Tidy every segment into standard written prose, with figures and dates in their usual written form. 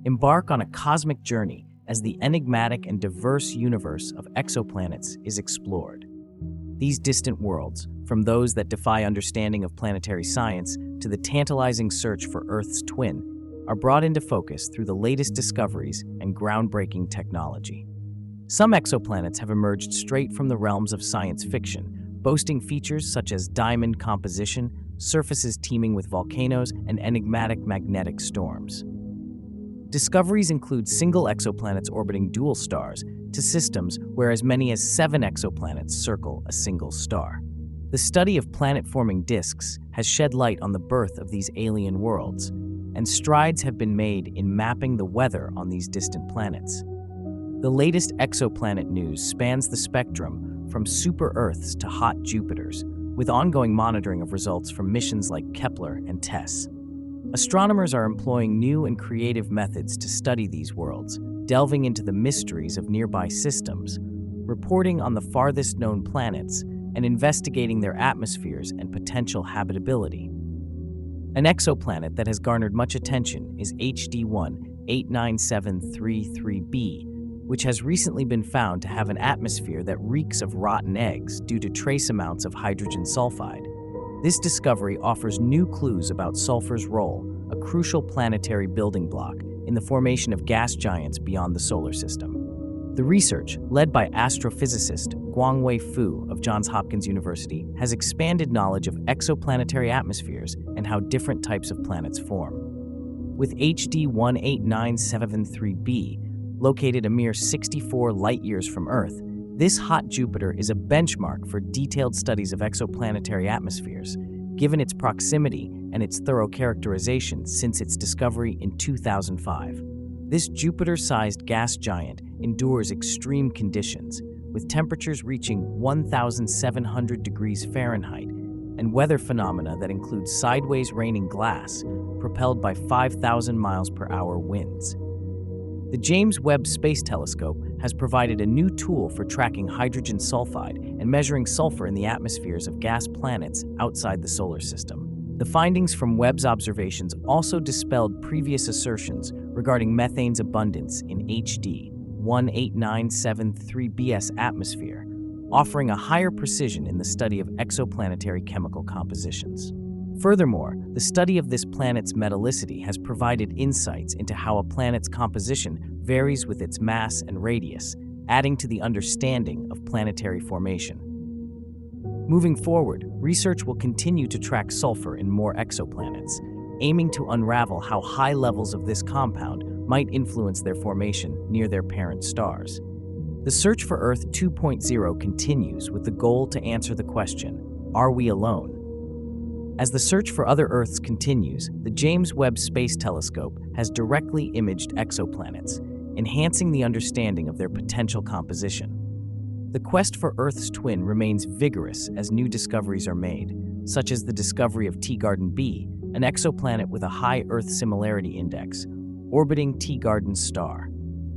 Embark on a cosmic journey as the enigmatic and diverse universe of exoplanets is explored. These distant worlds, from those that defy understanding of planetary science to the tantalizing search for Earth's twin, are brought into focus through the latest discoveries and groundbreaking technology. Some exoplanets have emerged straight from the realms of science fiction, boasting features such as diamond composition, surfaces teeming with volcanoes, and enigmatic magnetic storms. Discoveries include single exoplanets orbiting dual stars to systems where as many as 7 exoplanets circle a single star. The study of planet-forming disks has shed light on the birth of these alien worlds, and strides have been made in mapping the weather on these distant planets. The latest exoplanet news spans the spectrum from super-Earths to hot Jupiters, with ongoing monitoring of results from missions like Kepler and TESS. Astronomers are employing new and creative methods to study these worlds, delving into the mysteries of nearby systems, reporting on the farthest known planets, and investigating their atmospheres and potential habitability. An exoplanet that has garnered much attention is HD 1-89733b, which has recently been found to have an atmosphere that reeks of rotten eggs due to trace amounts of hydrogen sulfide. This discovery offers new clues about sulfur's role, a crucial planetary building block in the formation of gas giants beyond the solar system. The research, led by astrophysicist Guangwei Fu of Johns Hopkins University, has expanded knowledge of exoplanetary atmospheres and how different types of planets form. With HD 18973b, located a mere 64 light-years from Earth, this hot Jupiter is a benchmark for detailed studies of exoplanetary atmospheres, given its proximity and its thorough characterization since its discovery in 2005. This Jupiter-sized gas giant endures extreme conditions, with temperatures reaching 1,700 degrees Fahrenheit and weather phenomena that include sideways raining glass propelled by 5,000 miles per hour winds. The James Webb Space Telescope has provided a new tool for tracking hydrogen sulfide and measuring sulfur in the atmospheres of gas planets outside the solar system. The findings from Webb's observations also dispelled previous assertions regarding methane's abundance in HD 18973b's atmosphere, offering a higher precision in the study of exoplanetary chemical compositions. Furthermore, the study of this planet's metallicity has provided insights into how a planet's composition varies with its mass and radius, adding to the understanding of planetary formation. Moving forward, research will continue to track sulfur in more exoplanets, aiming to unravel how high levels of this compound might influence their formation near their parent stars. The search for Earth 2.0 continues with the goal to answer the question, are we alone? As the search for other Earths continues, the James Webb Space Telescope has directly imaged exoplanets, enhancing the understanding of their potential composition. The quest for Earth's twin remains vigorous as new discoveries are made, such as the discovery of Teegarden b, an exoplanet with a high Earth similarity index, orbiting Teegarden's star.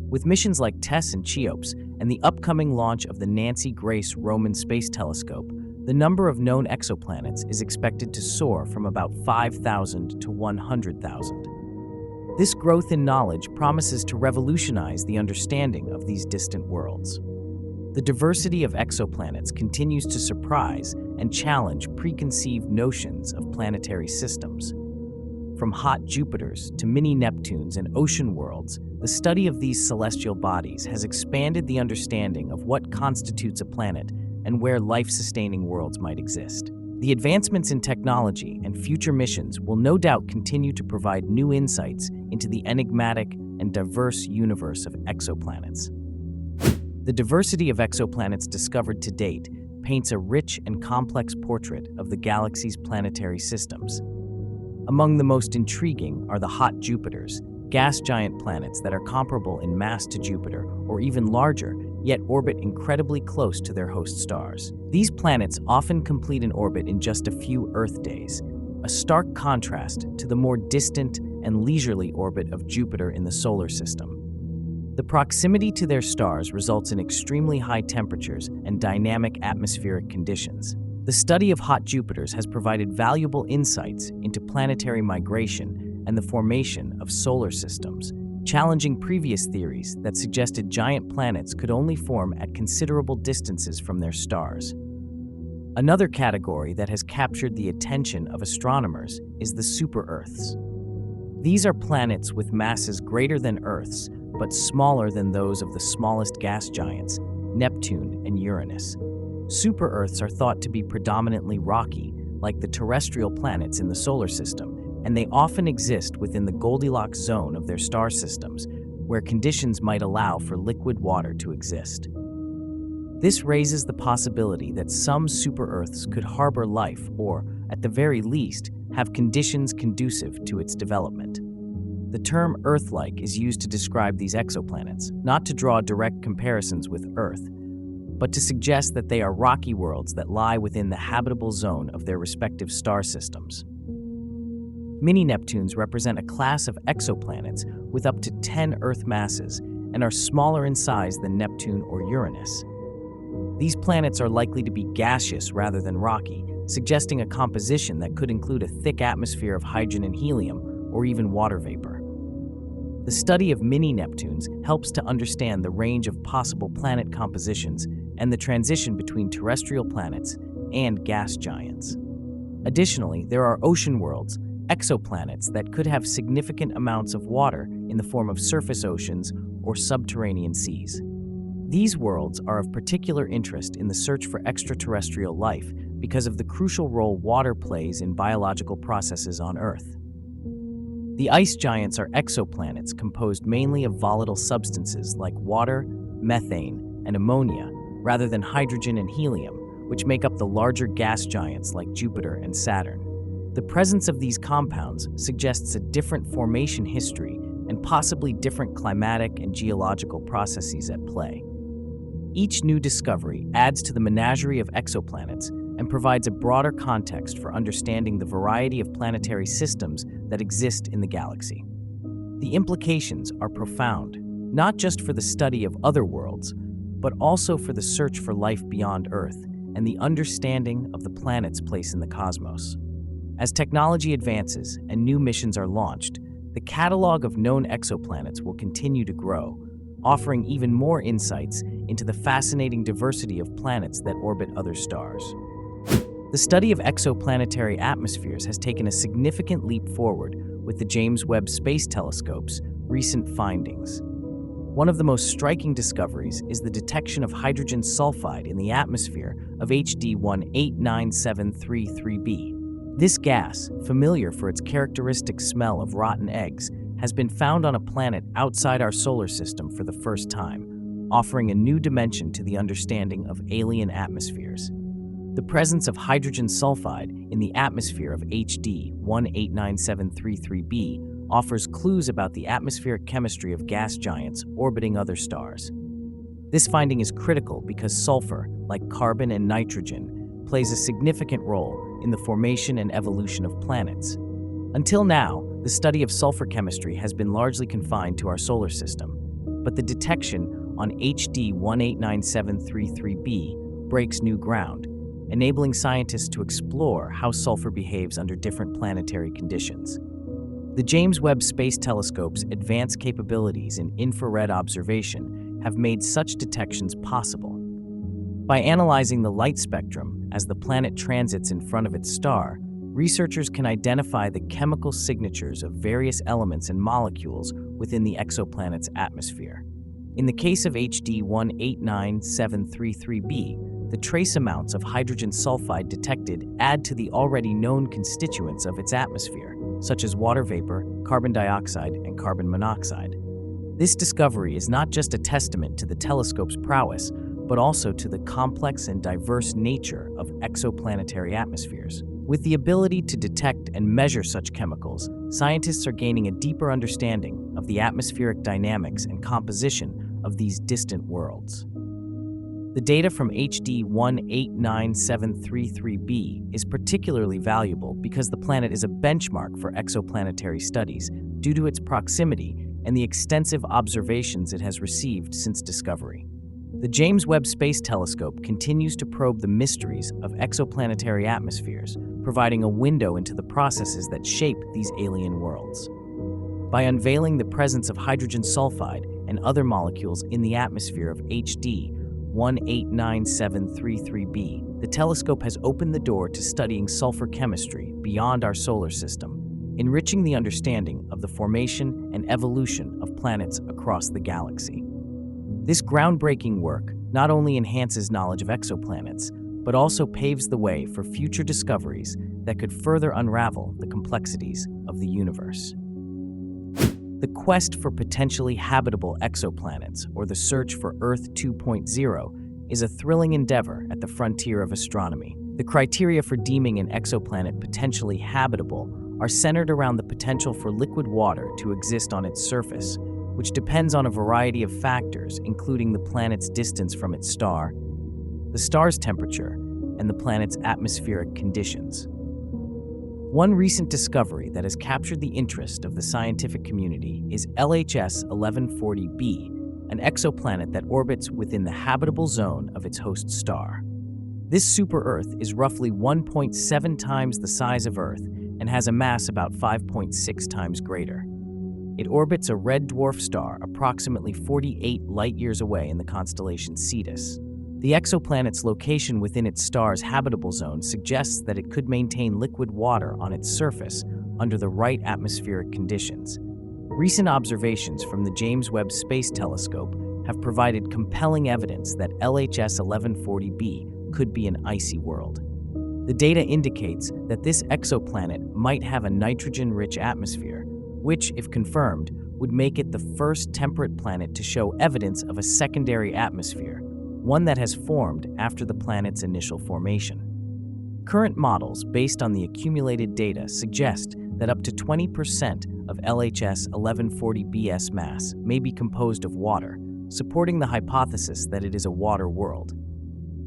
With missions like TESS and CHEOPS and the upcoming launch of the Nancy Grace Roman Space Telescope, the number of known exoplanets is expected to soar from about 5,000 to 100,000. This growth in knowledge promises to revolutionize the understanding of these distant worlds. The diversity of exoplanets continues to surprise and challenge preconceived notions of planetary systems. From hot Jupiters to mini Neptunes and ocean worlds, the study of these celestial bodies has expanded the understanding of what constitutes a planet and where life-sustaining worlds might exist. The advancements in technology and future missions will no doubt continue to provide new insights into the enigmatic and diverse universe of exoplanets. The diversity of exoplanets discovered to date paints a rich and complex portrait of the galaxy's planetary systems. Among the most intriguing are the hot Jupiters, gas giant planets that are comparable in mass to Jupiter or even larger, yet orbit incredibly close to their host stars. These planets often complete an orbit in just a few Earth days, a stark contrast to the more distant and leisurely orbit of Jupiter in the solar system. The proximity to their stars results in extremely high temperatures and dynamic atmospheric conditions. The study of hot Jupiters has provided valuable insights into planetary migration and the formation of solar systems, challenging previous theories that suggested giant planets could only form at considerable distances from their stars. Another category that has captured the attention of astronomers is the super-Earths. These are planets with masses greater than Earth's, but smaller than those of the smallest gas giants, Neptune and Uranus. Super-Earths are thought to be predominantly rocky, like the terrestrial planets in the solar system, and they often exist within the Goldilocks zone of their star systems, where conditions might allow for liquid water to exist. This raises the possibility that some super-Earths could harbor life or, at the very least, have conditions conducive to its development. The term Earth-like is used to describe these exoplanets, not to draw direct comparisons with Earth, but to suggest that they are rocky worlds that lie within the habitable zone of their respective star systems. Mini-Neptunes represent a class of exoplanets with up to 10 Earth masses and are smaller in size than Neptune or Uranus. These planets are likely to be gaseous rather than rocky, suggesting a composition that could include a thick atmosphere of hydrogen and helium, or even water vapor. The study of mini-Neptunes helps to understand the range of possible planet compositions and the transition between terrestrial planets and gas giants. Additionally, there are ocean worlds, exoplanets that could have significant amounts of water in the form of surface oceans or subterranean seas. These worlds are of particular interest in the search for extraterrestrial life because of the crucial role water plays in biological processes on Earth. The ice giants are exoplanets composed mainly of volatile substances like water, methane, and ammonia, rather than hydrogen and helium, which make up the larger gas giants like Jupiter and Saturn. The presence of these compounds suggests a different formation history and possibly different climatic and geological processes at play. Each new discovery adds to the menagerie of exoplanets and provides a broader context for understanding the variety of planetary systems that exist in the galaxy. The implications are profound, not just for the study of other worlds, but also for the search for life beyond Earth and the understanding of the planet's place in the cosmos. As technology advances and new missions are launched, the catalog of known exoplanets will continue to grow, offering even more insights into the fascinating diversity of planets that orbit other stars. The study of exoplanetary atmospheres has taken a significant leap forward with the James Webb Space Telescope's recent findings. One of the most striking discoveries is the detection of hydrogen sulfide in the atmosphere of HD 189733b. This gas, familiar for its characteristic smell of rotten eggs, has been found on a planet outside our solar system for the first time, offering a new dimension to the understanding of alien atmospheres. The presence of hydrogen sulfide in the atmosphere of HD 189733b offers clues about the atmospheric chemistry of gas giants orbiting other stars. This finding is critical because sulfur, like carbon and nitrogen, plays a significant role in the formation and evolution of planets. Until now, the study of sulfur chemistry has been largely confined to our solar system, but the detection on HD 189733b breaks new ground, enabling scientists to explore how sulfur behaves under different planetary conditions. The James Webb Space Telescope's advanced capabilities in infrared observation have made such detections possible. By analyzing the light spectrum as the planet transits in front of its star, researchers can identify the chemical signatures of various elements and molecules within the exoplanet's atmosphere. In the case of HD 189733b, the trace amounts of hydrogen sulfide detected add to the already known constituents of its atmosphere, such as water vapor, carbon dioxide, and carbon monoxide. This discovery is not just a testament to the telescope's prowess, but also to the complex and diverse nature of exoplanetary atmospheres. With the ability to detect and measure such chemicals, scientists are gaining a deeper understanding of the atmospheric dynamics and composition of these distant worlds. The data from HD 189733b is particularly valuable because the planet is a benchmark for exoplanetary studies due to its proximity and the extensive observations it has received since discovery. The James Webb Space Telescope continues to probe the mysteries of exoplanetary atmospheres, providing a window into the processes that shape these alien worlds. by unveiling the presence of hydrogen sulfide and other molecules in the atmosphere of HD 189733b. The telescope has opened the door to studying sulfur chemistry beyond our solar system, enriching the understanding of the formation and evolution of planets across the galaxy. This groundbreaking work not only enhances knowledge of exoplanets, but also paves the way for future discoveries that could further unravel the complexities of the universe. The quest for potentially habitable exoplanets, or the search for Earth 2.0, is a thrilling endeavor at the frontier of astronomy. The criteria for deeming an exoplanet potentially habitable are centered around the potential for liquid water to exist on its surface, which depends on a variety of factors, including the planet's distance from its star, the star's temperature, and the planet's atmospheric conditions. One recent discovery that has captured the interest of the scientific community is LHS 1140b, an exoplanet that orbits within the habitable zone of its host star. This super-Earth is roughly 1.7 times the size of Earth and has a mass about 5.6 times greater. It orbits a red dwarf star approximately 48 light-years away in the constellation Cetus. The exoplanet's location within its star's habitable zone suggests that it could maintain liquid water on its surface under the right atmospheric conditions. Recent observations from the James Webb Space Telescope have provided compelling evidence that LHS 1140b could be an icy world. The data indicates that this exoplanet might have a nitrogen-rich atmosphere, which, if confirmed, would make it the first temperate planet to show evidence of a secondary atmosphere, one that has formed after the planet's initial formation. Current models based on the accumulated data suggest that up to 20% of LHS 1140b's mass may be composed of water, supporting the hypothesis that it is a water world.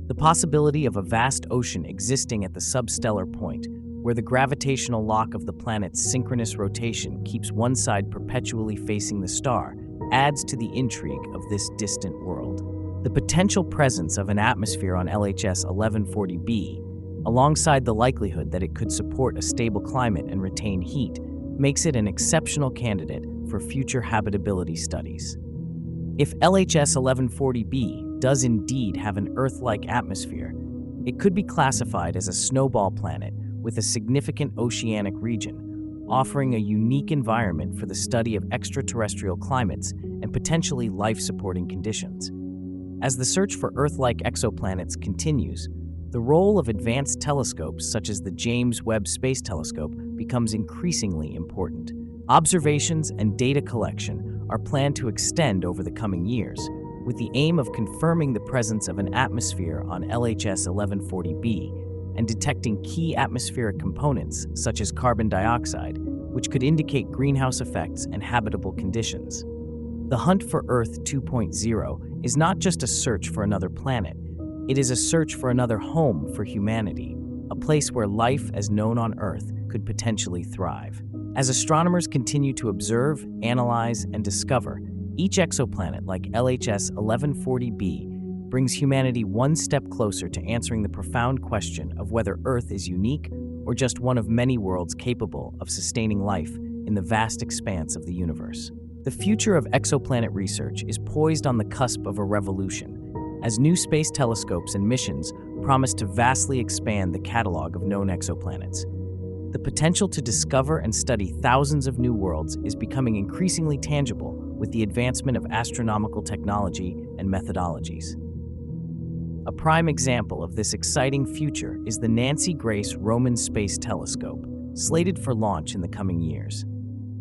The possibility of a vast ocean existing at the substellar point, where the gravitational lock of the planet's synchronous rotation keeps one side perpetually facing the star, adds to the intrigue of this distant world. The potential presence of an atmosphere on LHS 1140b, alongside the likelihood that it could support a stable climate and retain heat, makes it an exceptional candidate for future habitability studies. If LHS 1140b does indeed have an Earth-like atmosphere, it could be classified as a snowball planet with a significant oceanic region, offering a unique environment for the study of extraterrestrial climates and potentially life-supporting conditions. As the search for Earth-like exoplanets continues, the role of advanced telescopes such as the James Webb Space Telescope becomes increasingly important. Observations and data collection are planned to extend over the coming years, with the aim of confirming the presence of an atmosphere on LHS 1140b and detecting key atmospheric components such as carbon dioxide, which could indicate greenhouse effects and habitable conditions. The hunt for Earth 2.0 is not just a search for another planet, it is a search for another home for humanity, a place where life as known on Earth could potentially thrive. As astronomers continue to observe, analyze, and discover, each exoplanet like LHS 1140b brings humanity one step closer to answering the profound question of whether Earth is unique or just one of many worlds capable of sustaining life in the vast expanse of the universe. The future of exoplanet research is poised on the cusp of a revolution, as new space telescopes and missions promise to vastly expand the catalog of known exoplanets. The potential to discover and study thousands of new worlds is becoming increasingly tangible with the advancement of astronomical technology and methodologies. A prime example of this exciting future is the Nancy Grace Roman Space Telescope, slated for launch in the coming years.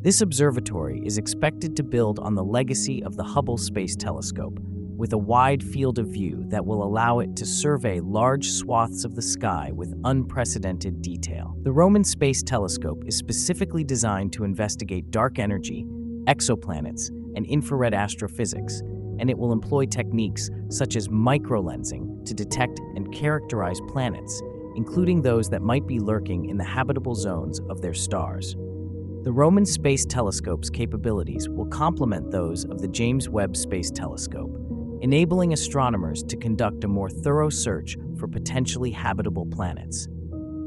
This observatory is expected to build on the legacy of the Hubble Space Telescope, with a wide field of view that will allow it to survey large swaths of the sky with unprecedented detail. The Roman Space Telescope is specifically designed to investigate dark energy, exoplanets, and infrared astrophysics, and it will employ techniques such as microlensing to detect and characterize planets, including those that might be lurking in the habitable zones of their stars. The Roman Space Telescope's capabilities will complement those of the James Webb Space Telescope, enabling astronomers to conduct a more thorough search for potentially habitable planets.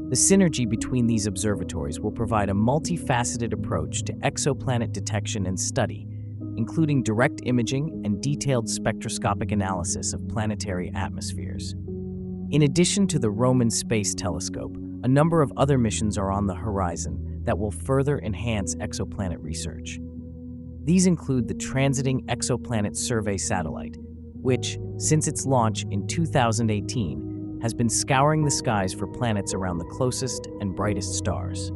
The synergy between these observatories will provide a multifaceted approach to exoplanet detection and study, including direct imaging and detailed spectroscopic analysis of planetary atmospheres. In addition to the Roman Space Telescope, a number of other missions are on the horizon that will further enhance exoplanet research. These include the Transiting Exoplanet Survey Satellite, which, since its launch in 2018, has been scouring the skies for planets around the closest and brightest stars.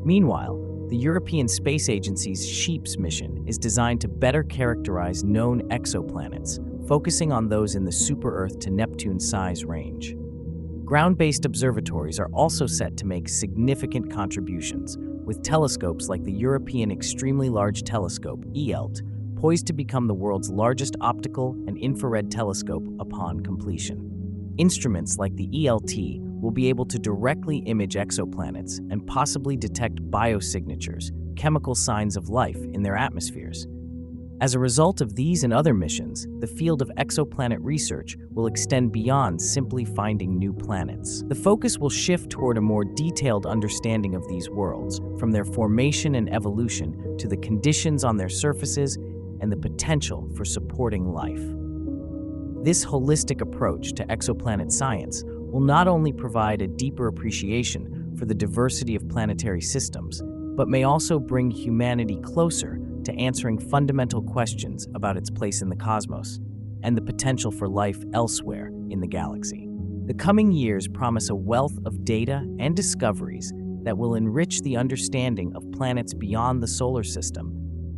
Meanwhile, the European Space Agency's SHEEPS mission is designed to better characterize known exoplanets, focusing on those in the super-Earth to Neptune size range. Ground-based observatories are also set to make significant contributions, with telescopes like the European Extremely Large Telescope, ELT, poised to become the world's largest optical and infrared telescope upon completion. Instruments like the ELT will be able to directly image exoplanets and possibly detect biosignatures, chemical signs of life in their atmospheres. As a result of these and other missions, the field of exoplanet research will extend beyond simply finding new planets. The focus will shift toward a more detailed understanding of these worlds, from their formation and evolution to the conditions on their surfaces and the potential for supporting life. This holistic approach to exoplanet science will not only provide a deeper appreciation for the diversity of planetary systems, but may also bring humanity closer to answering fundamental questions about its place in the cosmos and the potential for life elsewhere in the galaxy. The coming years promise a wealth of data and discoveries that will enrich the understanding of planets beyond the solar system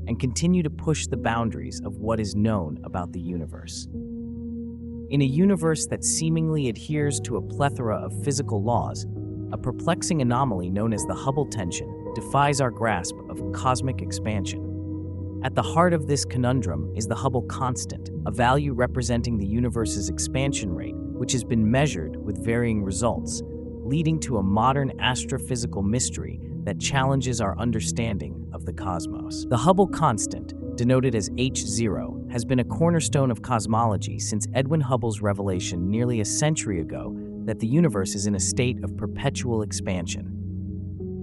and continue to push the boundaries of what is known about the universe. In a universe that seemingly adheres to a plethora of physical laws, a perplexing anomaly known as the Hubble tension defies our grasp of cosmic expansion. At the heart of this conundrum is the Hubble constant, a value representing the universe's expansion rate, which has been measured with varying results, leading to a modern astrophysical mystery that challenges our understanding of the cosmos. The Hubble constant, denoted as H0, has been a cornerstone of cosmology since Edwin Hubble's revelation nearly a century ago that the universe is in a state of perpetual expansion.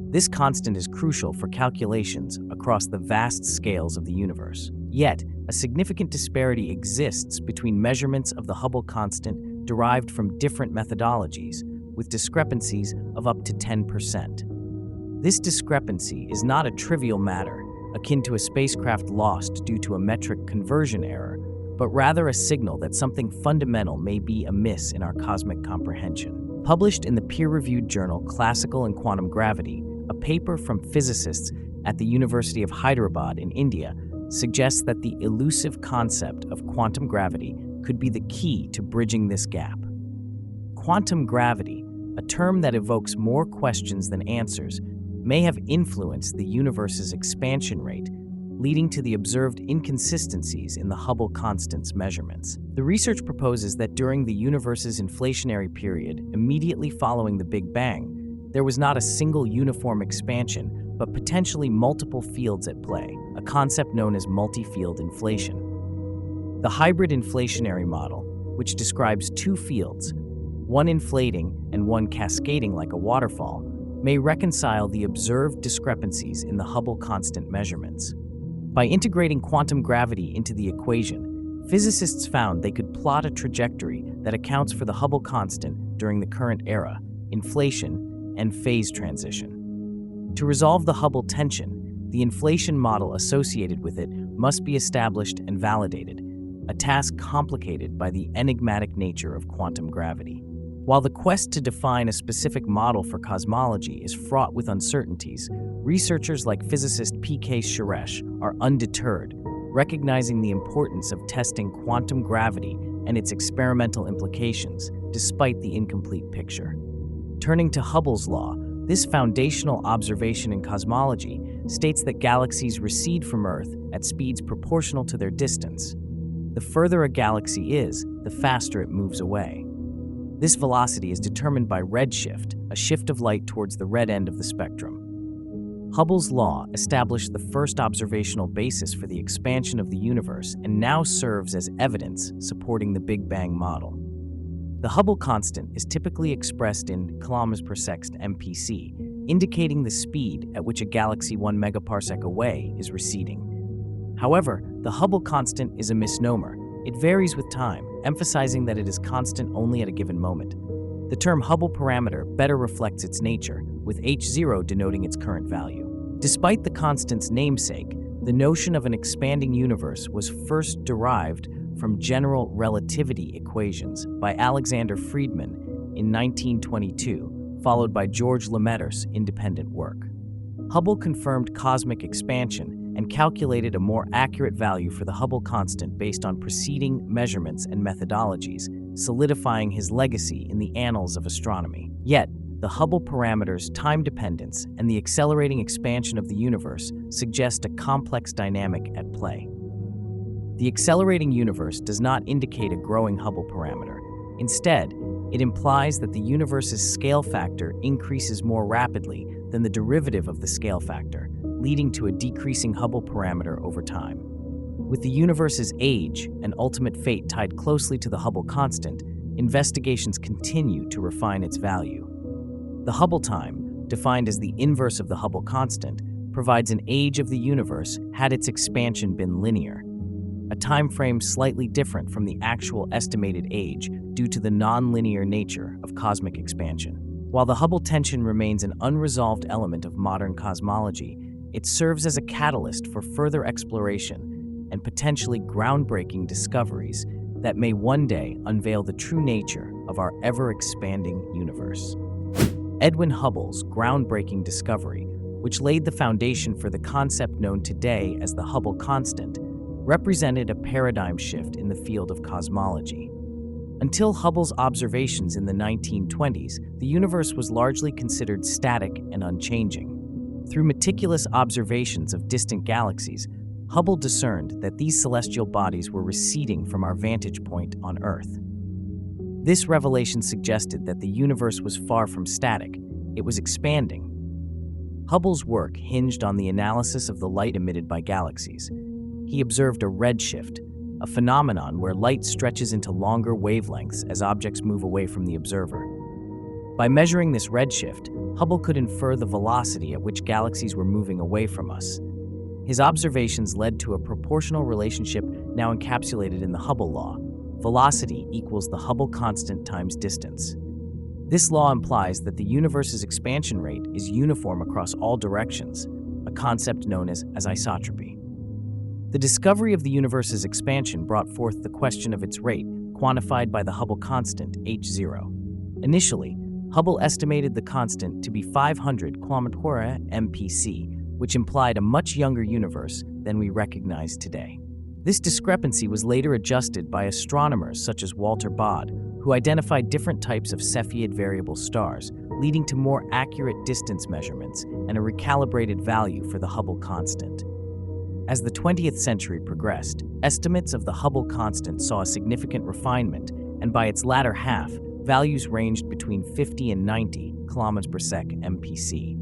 This constant is crucial for calculations across the vast scales of the universe. Yet, a significant disparity exists between measurements of the Hubble constant derived from different methodologies, with discrepancies of up to 10%. This discrepancy is not a trivial matter, akin to a spacecraft lost due to a metric conversion error, but rather a signal that something fundamental may be amiss in our cosmic comprehension. Published in the peer-reviewed journal Classical and Quantum Gravity, a paper from physicists at the University of Hyderabad in India suggests that the elusive concept of quantum gravity could be the key to bridging this gap. Quantum gravity, a term that evokes more questions than answers, may have influenced the universe's expansion rate, leading to the observed inconsistencies in the Hubble constant's measurements. The research proposes that during the universe's inflationary period immediately following the Big Bang, there was not a single uniform expansion, but potentially multiple fields at play, a concept known as multi-field inflation. The hybrid inflationary model, which describes two fields, one inflating and one cascading like a waterfall, may reconcile the observed discrepancies in the Hubble constant measurements. By integrating quantum gravity into the equation, physicists found they could plot a trajectory that accounts for the Hubble constant during the current era, inflation, and phase transition. To resolve the Hubble tension, the inflation model associated with it must be established and validated, a task complicated by the enigmatic nature of quantum gravity. While the quest to define a specific model for cosmology is fraught with uncertainties, researchers like physicist P.K. Suresh are undeterred, recognizing the importance of testing quantum gravity and its experimental implications, despite the incomplete picture. Turning to Hubble's law, this foundational observation in cosmology states that galaxies recede from Earth at speeds proportional to their distance. The further a galaxy is, the faster it moves away. This velocity is determined by redshift, a shift of light towards the red end of the spectrum. Hubble's law established the first observational basis for the expansion of the universe and now serves as evidence supporting the Big Bang model. The Hubble constant is typically expressed in kilometers per second (mpc), indicating the speed at which a galaxy 1 megaparsec away is receding. However, the Hubble constant is a misnomer. It varies with time, emphasizing that it is constant only at a given moment. The term Hubble parameter better reflects its nature, with h0 denoting its current value. Despite the constant's namesake, the notion of an expanding universe was first derived from general relativity equations by Alexander Friedmann in 1922, followed by George Lemaitre's independent work. Hubble confirmed cosmic expansion and calculated a more accurate value for the Hubble constant based on preceding measurements and methodologies, solidifying his legacy in the annals of astronomy. Yet, the Hubble parameter's time dependence and the accelerating expansion of the universe suggest a complex dynamic at play. The accelerating universe does not indicate a growing Hubble parameter. Instead, it implies that the universe's scale factor increases more rapidly than the derivative of the scale factor, leading to a decreasing Hubble parameter over time. With the universe's age and ultimate fate tied closely to the Hubble constant, investigations continue to refine its value. The Hubble time, defined as the inverse of the Hubble constant, provides an age of the universe had its expansion been linear, a time frame slightly different from the actual estimated age due to the nonlinear nature of cosmic expansion. While the Hubble tension remains an unresolved element of modern cosmology, it serves as a catalyst for further exploration and potentially groundbreaking discoveries that may one day unveil the true nature of our ever-expanding universe. Edwin Hubble's groundbreaking discovery, which laid the foundation for the concept known today as the Hubble constant, represented a paradigm shift in the field of cosmology. Until Hubble's observations in the 1920s, the universe was largely considered static and unchanging. Through meticulous observations of distant galaxies, Hubble discerned that these celestial bodies were receding from our vantage point on Earth. This revelation suggested that the universe was far from static, it was expanding. Hubble's work hinged on the analysis of the light emitted by galaxies. He observed a redshift, a phenomenon where light stretches into longer wavelengths as objects move away from the observer. By measuring this redshift, Hubble could infer the velocity at which galaxies were moving away from us. His observations led to a proportional relationship now encapsulated in the Hubble law. Velocity equals the Hubble constant times distance. This law implies that the universe's expansion rate is uniform across all directions, a concept known as isotropy. The discovery of the universe's expansion brought forth the question of its rate, quantified by the Hubble constant, h0. Initially, Hubble estimated the constant to be 500 km/mpc, which implied a much younger universe than we recognize today. This discrepancy was later adjusted by astronomers such as Walter Baade, who identified different types of Cepheid variable stars, leading to more accurate distance measurements and a recalibrated value for the Hubble constant. As the 20th century progressed, estimates of the Hubble constant saw a significant refinement, and by its latter half, values ranged between 50 and 90 km/s (mpc).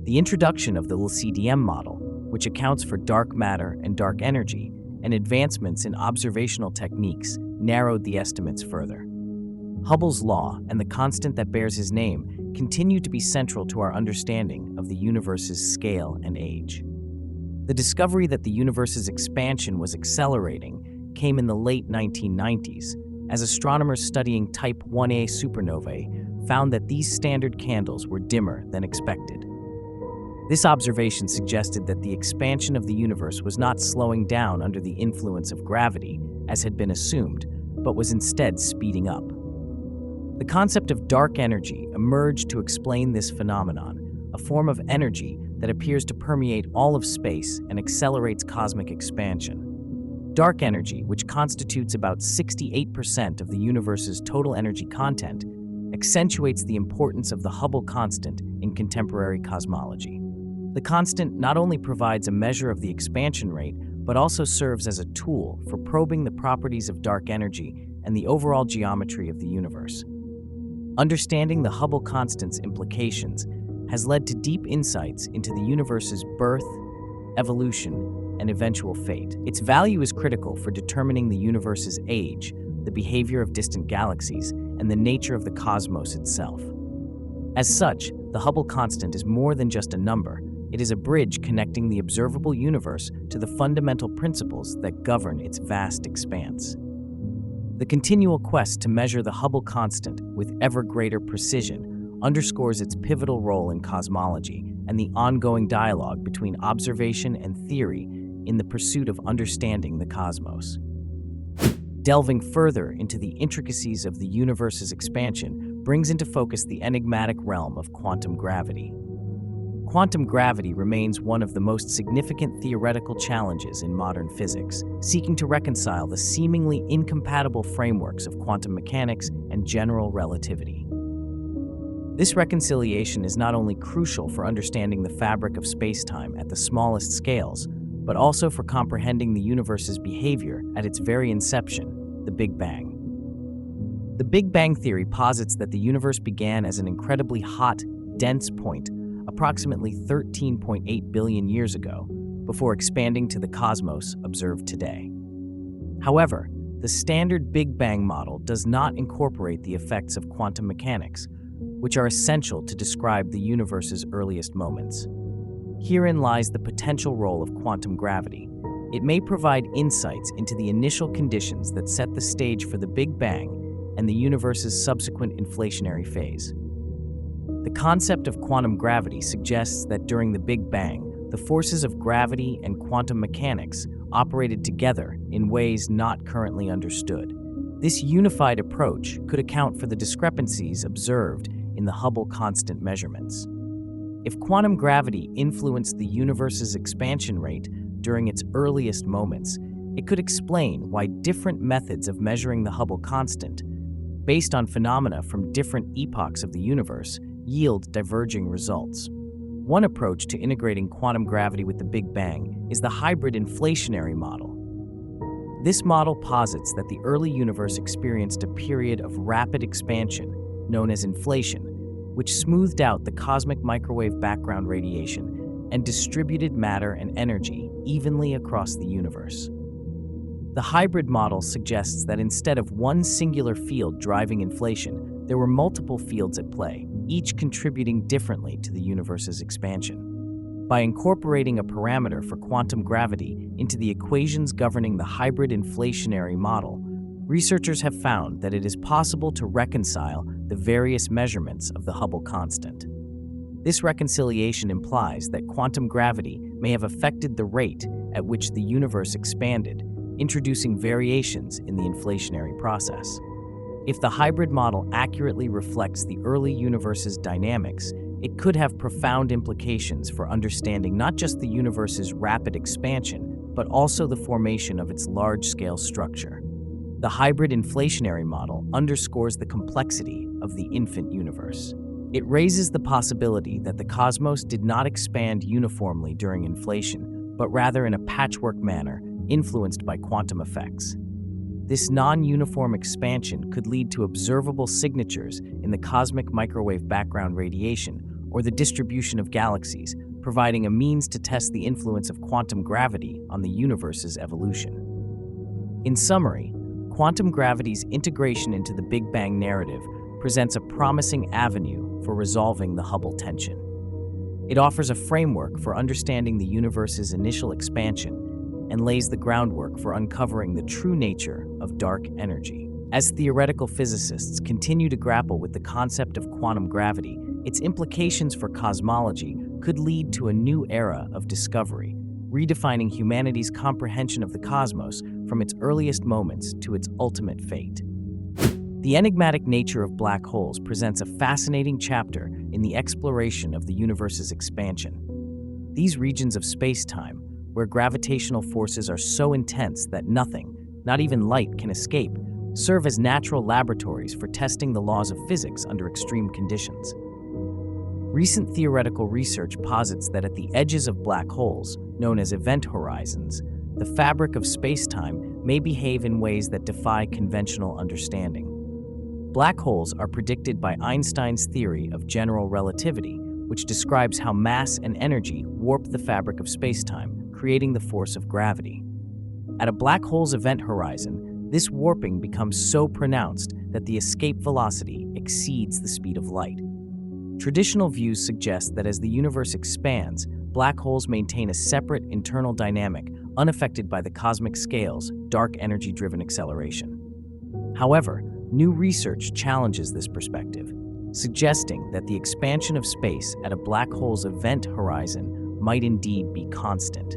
The introduction of the LCDM model, which accounts for dark matter and dark energy, and advancements in observational techniques narrowed the estimates further. Hubble's law and the constant that bears his name continue to be central to our understanding of the universe's scale and age. The discovery that the universe's expansion was accelerating came in the late 1990s, as astronomers studying Type 1a supernovae found that these standard candles were dimmer than expected. This observation suggested that the expansion of the universe was not slowing down under the influence of gravity, as had been assumed, but was instead speeding up. The concept of dark energy emerged to explain this phenomenon, a form of energy that appears to permeate all of space and accelerates cosmic expansion. Dark energy, which constitutes about 68% of the universe's total energy content, accentuates the importance of the Hubble constant in contemporary cosmology. The constant not only provides a measure of the expansion rate, but also serves as a tool for probing the properties of dark energy and the overall geometry of the universe. Understanding the Hubble constant's implications has led to deep insights into the universe's birth, evolution, and eventual fate. Its value is critical for determining the universe's age, the behavior of distant galaxies, and the nature of the cosmos itself. As such, the Hubble constant is more than just a number. It is a bridge connecting the observable universe to the fundamental principles that govern its vast expanse. The continual quest to measure the Hubble constant with ever greater precision underscores its pivotal role in cosmology and the ongoing dialogue between observation and theory in the pursuit of understanding the cosmos. Delving further into the intricacies of the universe's expansion brings into focus the enigmatic realm of quantum gravity. Quantum gravity remains one of the most significant theoretical challenges in modern physics, seeking to reconcile the seemingly incompatible frameworks of quantum mechanics and general relativity. This reconciliation is not only crucial for understanding the fabric of space-time at the smallest scales, but also for comprehending the universe's behavior at its very inception, the Big Bang. The Big Bang theory posits that the universe began as an incredibly hot, dense point approximately 13.8 billion years ago, before expanding to the cosmos observed today. However, the standard Big Bang model does not incorporate the effects of quantum mechanics, which are essential to describe the universe's earliest moments. Herein lies the potential role of quantum gravity. It may provide insights into the initial conditions that set the stage for the Big Bang and the universe's subsequent inflationary phase. The concept of quantum gravity suggests that during the Big Bang, the forces of gravity and quantum mechanics operated together in ways not currently understood. This unified approach could account for the discrepancies observed in the Hubble constant measurements. If quantum gravity influenced the universe's expansion rate during its earliest moments, it could explain why different methods of measuring the Hubble constant, based on phenomena from different epochs of the universe, yield diverging results. One approach to integrating quantum gravity with the Big Bang is the hybrid inflationary model. This model posits that the early universe experienced a period of rapid expansion, known as inflation, which smoothed out the cosmic microwave background radiation and distributed matter and energy evenly across the universe. The hybrid model suggests that instead of one singular field driving inflation, there were multiple fields at play, each contributing differently to the universe's expansion. By incorporating a parameter for quantum gravity into the equations governing the hybrid inflationary model, researchers have found that it is possible to reconcile the various measurements of the Hubble constant. This reconciliation implies that quantum gravity may have affected the rate at which the universe expanded, introducing variations in the inflationary process. If the hybrid model accurately reflects the early universe's dynamics, it could have profound implications for understanding not just the universe's rapid expansion, but also the formation of its large-scale structure. The hybrid inflationary model underscores the complexity of the infant universe. It raises the possibility that the cosmos did not expand uniformly during inflation, but rather in a patchwork manner, influenced by quantum effects. This non-uniform expansion could lead to observable signatures in the cosmic microwave background radiation or the distribution of galaxies, providing a means to test the influence of quantum gravity on the universe's evolution. In summary, quantum gravity's integration into the Big Bang narrative presents a promising avenue for resolving the Hubble tension. It offers a framework for understanding the universe's initial expansion and lays the groundwork for uncovering the true nature of dark energy. As theoretical physicists continue to grapple with the concept of quantum gravity, its implications for cosmology could lead to a new era of discovery, redefining humanity's comprehension of the cosmos from its earliest moments to its ultimate fate. The enigmatic nature of black holes presents a fascinating chapter in the exploration of the universe's expansion. These regions of space-time, where gravitational forces are so intense that nothing, not even light, can escape, serve as natural laboratories for testing the laws of physics under extreme conditions. Recent theoretical research posits that at the edges of black holes, known as event horizons, the fabric of space-time may behave in ways that defy conventional understanding. Black holes are predicted by Einstein's theory of general relativity, which describes how mass and energy warp the fabric of space-time, creating the force of gravity. At a black hole's event horizon, This warping becomes so pronounced that the escape velocity exceeds the speed of light. Traditional views suggest that as the universe expands, black holes maintain a separate internal dynamic unaffected by the cosmic scale's dark energy-driven acceleration. However, new research challenges this perspective, suggesting that the expansion of space at a black hole's event horizon might indeed be constant.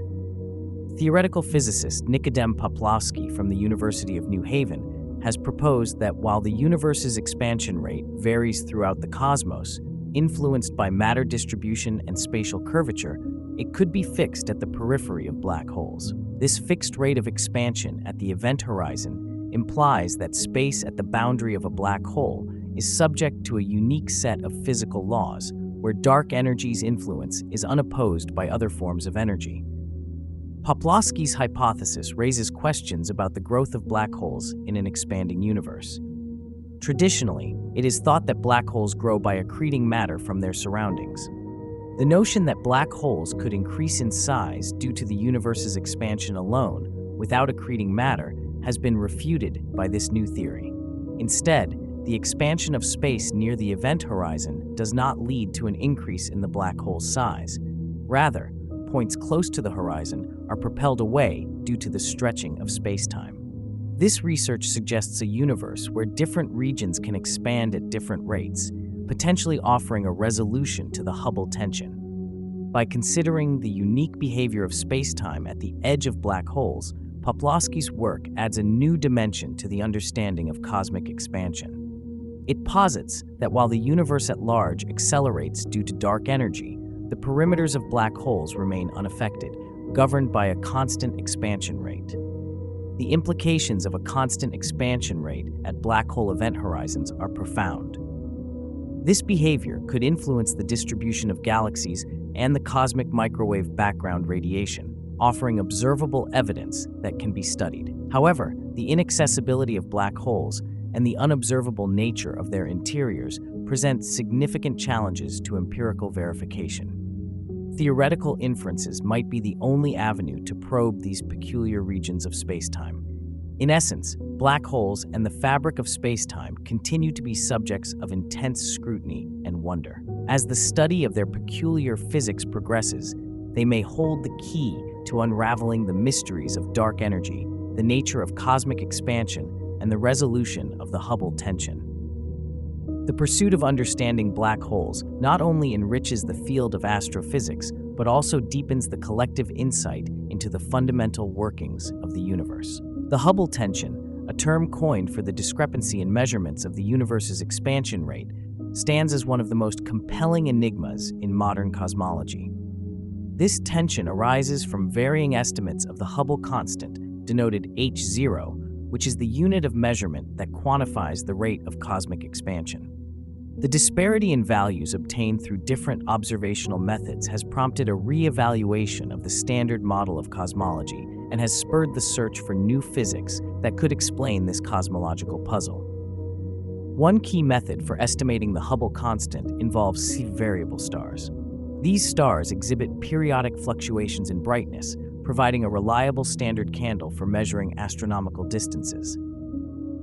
Theoretical physicist Nikodem Poplawski from the University of New Haven has proposed that while the universe's expansion rate varies throughout the cosmos, influenced by matter distribution and spatial curvature, it could be fixed at the periphery of black holes. This fixed rate of expansion at the event horizon implies that space at the boundary of a black hole is subject to a unique set of physical laws, where dark energy's influence is unopposed by other forms of energy. Poplawski's hypothesis raises questions about the growth of black holes in an expanding universe. Traditionally, it is thought that black holes grow by accreting matter from their surroundings. The notion that black holes could increase in size due to the universe's expansion alone, without accreting matter, has been refuted by this new theory. Instead, the expansion of space near the event horizon does not lead to an increase in the black hole's size. Rather, points close to the horizon are propelled away due to the stretching of spacetime. This research suggests a universe where different regions can expand at different rates, potentially offering a resolution to the Hubble tension. By considering the unique behavior of spacetime at the edge of black holes, Poplawski's work adds a new dimension to the understanding of cosmic expansion. It posits that while the universe at large accelerates due to dark energy, the perimeters of black holes remain unaffected, governed by a constant expansion rate. The implications of a constant expansion rate at black hole event horizons are profound. This behavior could influence the distribution of galaxies and the cosmic microwave background radiation, offering observable evidence that can be studied. However, the inaccessibility of black holes and the unobservable nature of their interiors present significant challenges to empirical verification. Theoretical inferences might be the only avenue to probe these peculiar regions of spacetime. In essence, black holes and the fabric of spacetime continue to be subjects of intense scrutiny and wonder. As the study of their peculiar physics progresses, they may hold the key to unraveling the mysteries of dark energy, the nature of cosmic expansion, and the resolution of the Hubble tension. The pursuit of understanding black holes not only enriches the field of astrophysics, but also deepens the collective insight into the fundamental workings of the universe. The Hubble tension, a term coined for the discrepancy in measurements of the universe's expansion rate, stands as one of the most compelling enigmas in modern cosmology. This tension arises from varying estimates of the Hubble constant, denoted h0, which is the unit of measurement that quantifies the rate of cosmic expansion. The disparity in values obtained through different observational methods has prompted a re-evaluation of the standard model of cosmology and has spurred the search for new physics that could explain this cosmological puzzle. One key method for estimating the Hubble constant involves variable stars. These stars exhibit periodic fluctuations in brightness, providing a reliable standard candle for measuring astronomical distances.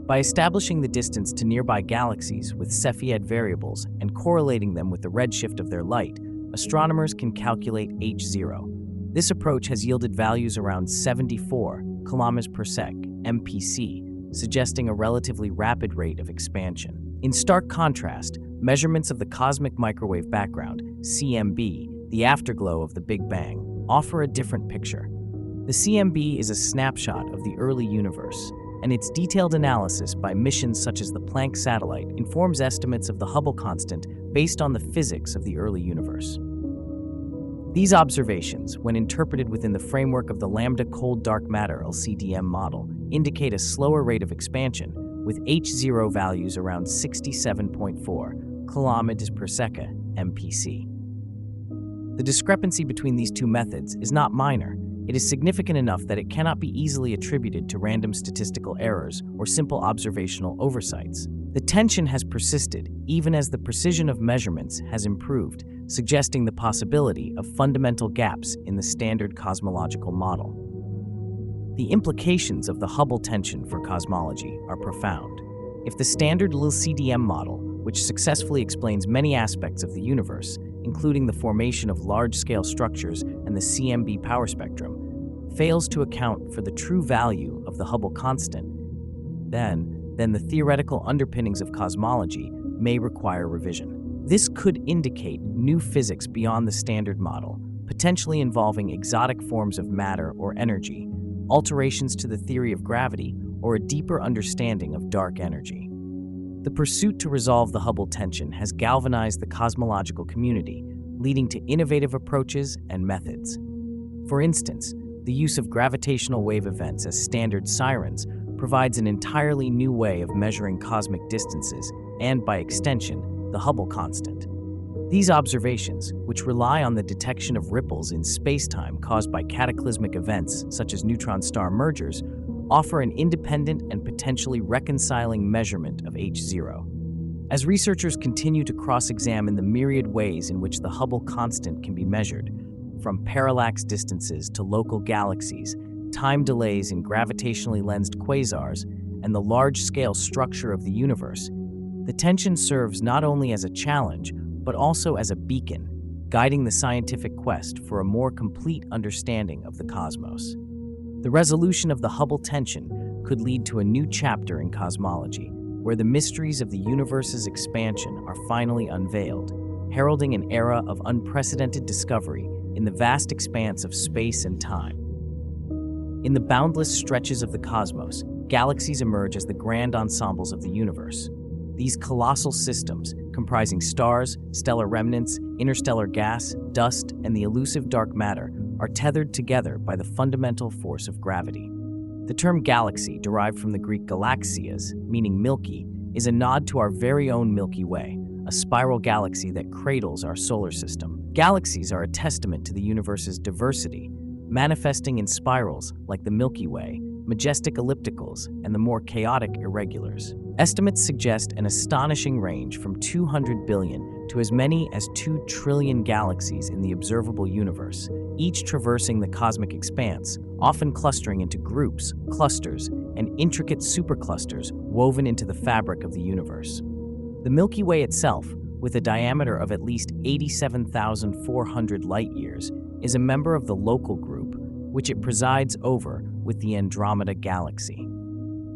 By establishing the distance to nearby galaxies with Cepheid variables and correlating them with the redshift of their light, astronomers can calculate h0. This approach has yielded values around 74 km per sec, MPC, suggesting a relatively rapid rate of expansion. In stark contrast, measurements of the cosmic microwave background, CMB, the afterglow of the Big Bang, offer a different picture. The CMB is a snapshot of the early universe, and its detailed analysis by missions such as the Planck satellite informs estimates of the Hubble constant based on the physics of the early universe. These observations, when interpreted within the framework of the Lambda Cold Dark Matter LCDM model, indicate a slower rate of expansion, with h0 values around 67.4 km per second, MPC. The discrepancy between these two methods is not minor. It is significant enough that it cannot be easily attributed to random statistical errors or simple observational oversights. The tension has persisted even as the precision of measurements has improved, suggesting the possibility of fundamental gaps in the standard cosmological model. The implications of the Hubble tension for cosmology are profound. If the standard LCDM model, which successfully explains many aspects of the universe, including the formation of large-scale structures and the CMB power spectrum, fails to account for the true value of the Hubble constant, then the theoretical underpinnings of cosmology may require revision. This could indicate new physics beyond the standard model, potentially involving exotic forms of matter or energy, alterations to the theory of gravity, or a deeper understanding of dark energy. The pursuit to resolve the Hubble tension has galvanized the cosmological community, leading to innovative approaches and methods. For instance, the use of gravitational wave events as standard sirens provides an entirely new way of measuring cosmic distances and, by extension, the Hubble constant. These observations, which rely on the detection of ripples in spacetime caused by cataclysmic events such as neutron star mergers, offer an independent and potentially reconciling measurement of H0. As researchers continue to cross-examine the myriad ways in which the Hubble constant can be measured, from parallax distances to local galaxies, time delays in gravitationally lensed quasars, and the large-scale structure of the universe, the tension serves not only as a challenge, but also as a beacon, guiding the scientific quest for a more complete understanding of the cosmos. The resolution of the Hubble tension could lead to a new chapter in cosmology, where the mysteries of the universe's expansion are finally unveiled, heralding an era of unprecedented discovery in the vast expanse of space and time. In the boundless stretches of the cosmos, galaxies emerge as the grand ensembles of the universe. These colossal systems, comprising stars, stellar remnants, interstellar gas, dust, and the elusive dark matter, are tethered together by the fundamental force of gravity. The term galaxy, derived from the Greek galaxias, meaning milky, is a nod to our very own Milky Way, a spiral galaxy that cradles our solar system. Galaxies are a testament to the universe's diversity, manifesting in spirals like the Milky Way, majestic ellipticals, and the more chaotic irregulars. Estimates suggest an astonishing range from 200 billion to as many as 2 trillion galaxies in the observable universe, each traversing the cosmic expanse, often clustering into groups, clusters, and intricate superclusters woven into the fabric of the universe. The Milky Way itself, with a diameter of at least 87,400 light-years, is a member of the Local Group, which it presides over with the Andromeda Galaxy.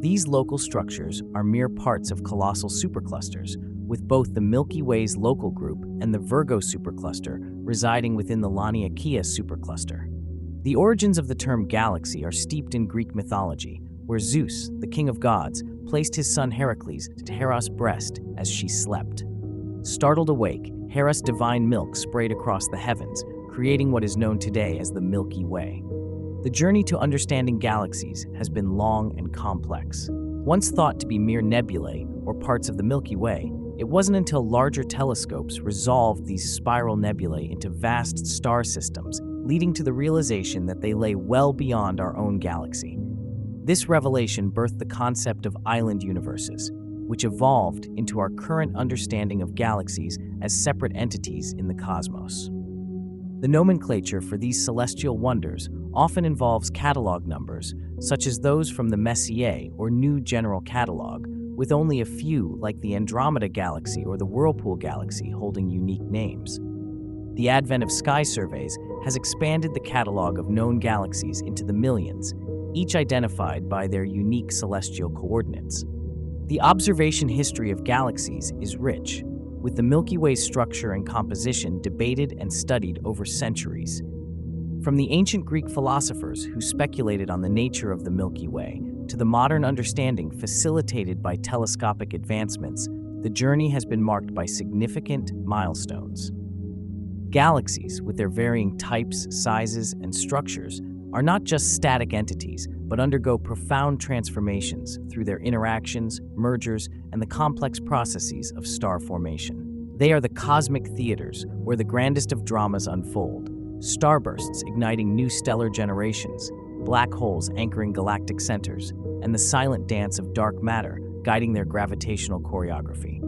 These local structures are mere parts of colossal superclusters, with both the Milky Way's Local Group and the Virgo supercluster residing within the Laniakea supercluster. The origins of the term galaxy are steeped in Greek mythology, where Zeus, the king of gods, placed his son Heracles to Hera's breast as she slept. Startled awake, Hera's divine milk sprayed across the heavens, creating what is known today as the Milky Way. The journey to understanding galaxies has been long and complex. Once thought to be mere nebulae or parts of the Milky Way, it wasn't until larger telescopes resolved these spiral nebulae into vast star systems, leading to the realization that they lay well beyond our own galaxy. This revelation birthed the concept of island universes, which evolved into our current understanding of galaxies as separate entities in the cosmos. The nomenclature for these celestial wonders often involves catalog numbers, such as those from the Messier or New General Catalog, with only a few, like the Andromeda Galaxy or the Whirlpool Galaxy, holding unique names. The advent of sky surveys has expanded the catalog of known galaxies into the millions, each identified by their unique celestial coordinates. The observation history of galaxies is rich, with the Milky Way's structure and composition debated and studied over centuries. From the ancient Greek philosophers who speculated on the nature of the Milky Way to the modern understanding facilitated by telescopic advancements, the journey has been marked by significant milestones. Galaxies, with their varying types, sizes, and structures, are not just static entities, but undergo profound transformations through their interactions, mergers, and the complex processes of star formation. They are the cosmic theaters where the grandest of dramas unfold, starbursts igniting new stellar generations, black holes anchoring galactic centers, and the silent dance of dark matter guiding their gravitational choreography.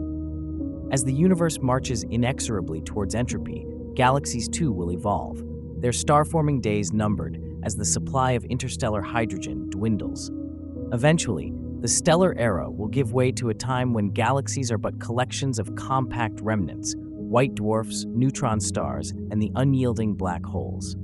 As the universe marches inexorably towards entropy, galaxies too will evolve, their star-forming days numbered as the supply of interstellar hydrogen dwindles. Eventually, the stellar era will give way to a time when galaxies are but collections of compact remnants, white dwarfs, neutron stars, and the unyielding black holes.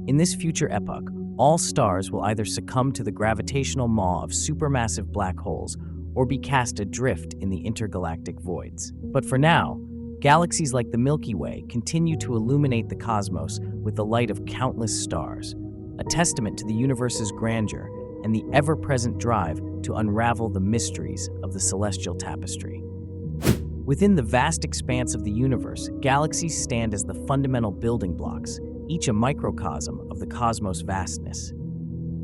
In this future epoch, all stars will either succumb to the gravitational maw of supermassive black holes or be cast adrift in the intergalactic voids. But for now, galaxies like the Milky Way continue to illuminate the cosmos with the light of countless stars, a testament to the universe's grandeur and the ever-present drive to unravel the mysteries of the celestial tapestry. Within the vast expanse of the universe, galaxies stand as the fundamental building blocks, each a microcosm of the cosmos' vastness.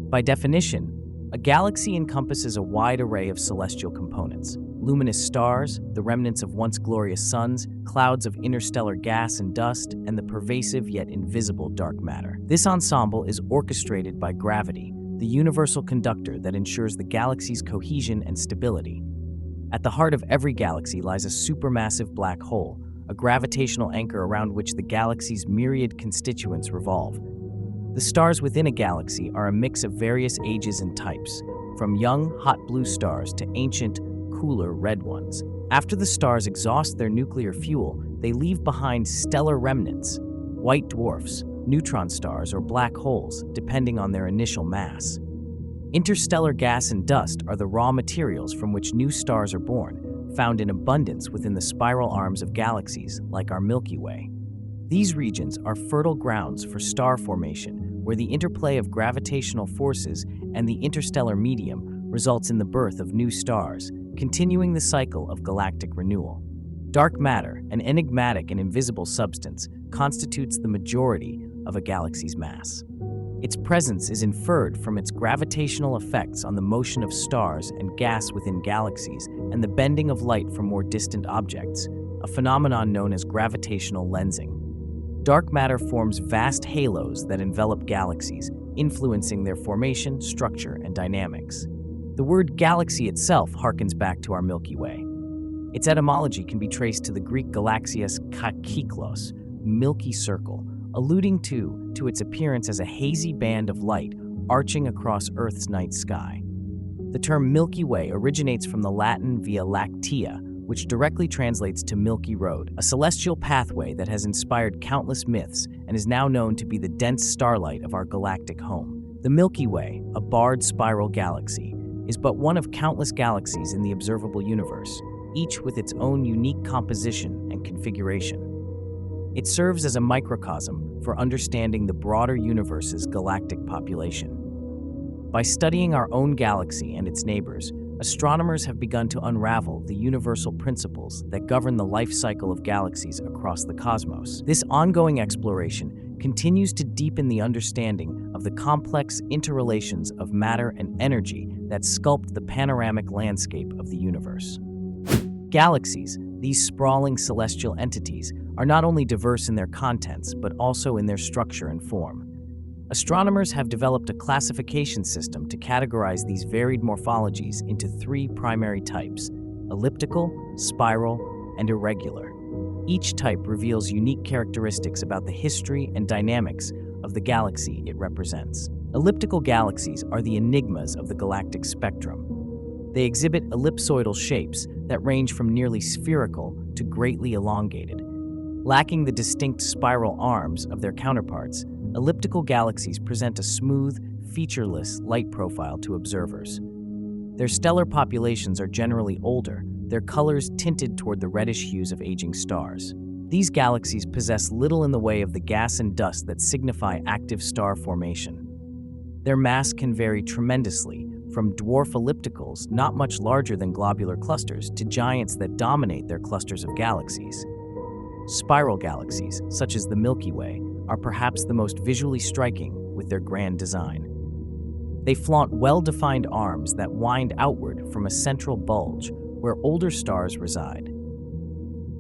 By definition, a galaxy encompasses a wide array of celestial components: luminous stars, the remnants of once glorious suns, clouds of interstellar gas and dust, and the pervasive yet invisible dark matter. This ensemble is orchestrated by gravity, the universal conductor that ensures the galaxy's cohesion and stability. At the heart of every galaxy lies a supermassive black hole, a gravitational anchor around which the galaxy's myriad constituents revolve. The stars within a galaxy are a mix of various ages and types, from young, hot blue stars to ancient, cooler red ones. After the stars exhaust their nuclear fuel, they leave behind stellar remnants, white dwarfs, neutron stars, or black holes, depending on their initial mass. Interstellar gas and dust are the raw materials from which new stars are born, found in abundance within the spiral arms of galaxies like our Milky Way. These regions are fertile grounds for star formation, where the interplay of gravitational forces and the interstellar medium results in the birth of new stars, continuing the cycle of galactic renewal. Dark matter, an enigmatic and invisible substance, constitutes the majority of a galaxy's mass. Its presence is inferred from its gravitational effects on the motion of stars and gas within galaxies and the bending of light from more distant objects, a phenomenon known as gravitational lensing. Dark matter forms vast halos that envelop galaxies, influencing their formation, structure, and dynamics. The word galaxy itself harkens back to our Milky Way. Its etymology can be traced to the Greek galaxias kakiklos, milky circle, alluding to its appearance as a hazy band of light arching across Earth's night sky. The term Milky Way originates from the Latin Via Lactea, which directly translates to Milky Road, a celestial pathway that has inspired countless myths and is now known to be the dense starlight of our galactic home. The Milky Way, a barred spiral galaxy, is but one of countless galaxies in the observable universe, each with its own unique composition and configuration. It serves as a microcosm for understanding the broader universe's galactic population. By studying our own galaxy and its neighbors, astronomers have begun to unravel the universal principles that govern the life cycle of galaxies across the cosmos. This ongoing exploration continues to deepen the understanding of the complex interrelations of matter and energy that sculpt the panoramic landscape of the universe. Galaxies, these sprawling celestial entities, are not only diverse in their contents, but also in their structure and form. Astronomers have developed a classification system to categorize these varied morphologies into three primary types: elliptical, spiral, and irregular. Each type reveals unique characteristics about the history and dynamics of the galaxy it represents. Elliptical galaxies are the enigmas of the galactic spectrum. They exhibit ellipsoidal shapes that range from nearly spherical to greatly elongated. Lacking the distinct spiral arms of their counterparts, elliptical galaxies present a smooth, featureless light profile to observers. Their stellar populations are generally older, their colors tinted toward the reddish hues of aging stars. These galaxies possess little in the way of the gas and dust that signify active star formation. Their mass can vary tremendously, from dwarf ellipticals not much larger than globular clusters to giants that dominate their clusters of galaxies. Spiral galaxies, such as the Milky Way, are perhaps the most visually striking with their grand design. They flaunt well-defined arms that wind outward from a central bulge where older stars reside.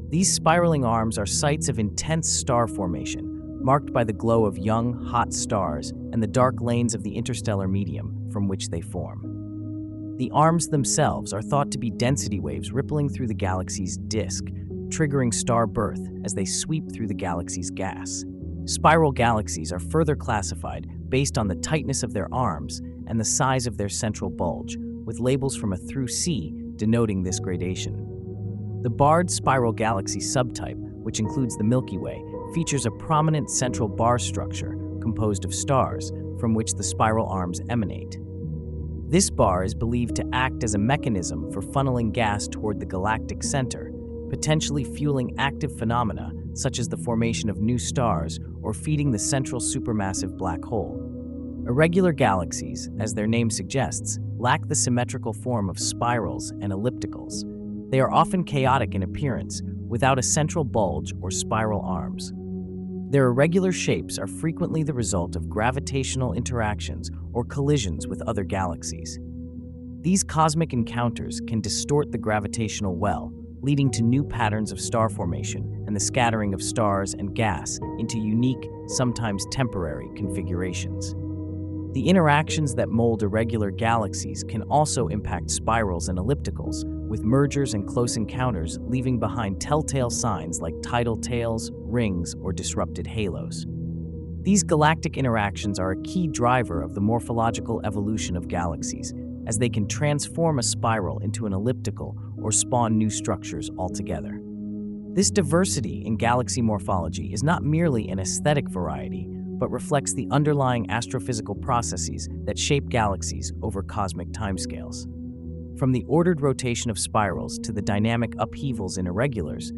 These spiraling arms are sites of intense star formation, marked by the glow of young, hot stars and the dark lanes of the interstellar medium from which they form. The arms themselves are thought to be density waves rippling through the galaxy's disk, triggering star birth as they sweep through the galaxy's gas. Spiral galaxies are further classified based on the tightness of their arms and the size of their central bulge, with labels from A through C denoting this gradation. The barred spiral galaxy subtype, which includes the Milky Way, features a prominent central bar structure composed of stars from which the spiral arms emanate. This bar is believed to act as a mechanism for funneling gas toward the galactic center, potentially fueling active phenomena such as the formation of new stars or feeding the central supermassive black hole. Irregular galaxies, as their name suggests, lack the symmetrical form of spirals and ellipticals. They are often chaotic in appearance, without a central bulge or spiral arms. Their irregular shapes are frequently the result of gravitational interactions or collisions with other galaxies. These cosmic encounters can distort the gravitational well, leading to new patterns of star formation and the scattering of stars and gas into unique, sometimes temporary configurations. The interactions that mold irregular galaxies can also impact spirals and ellipticals, with mergers and close encounters leaving behind telltale signs like tidal tails, rings, or disrupted halos. These galactic interactions are a key driver of the morphological evolution of galaxies, as they can transform a spiral into an elliptical or spawn new structures altogether. This diversity in galaxy morphology is not merely an aesthetic variety, but reflects the underlying astrophysical processes that shape galaxies over cosmic timescales. From the ordered rotation of spirals to the dynamic upheavals in irregulars,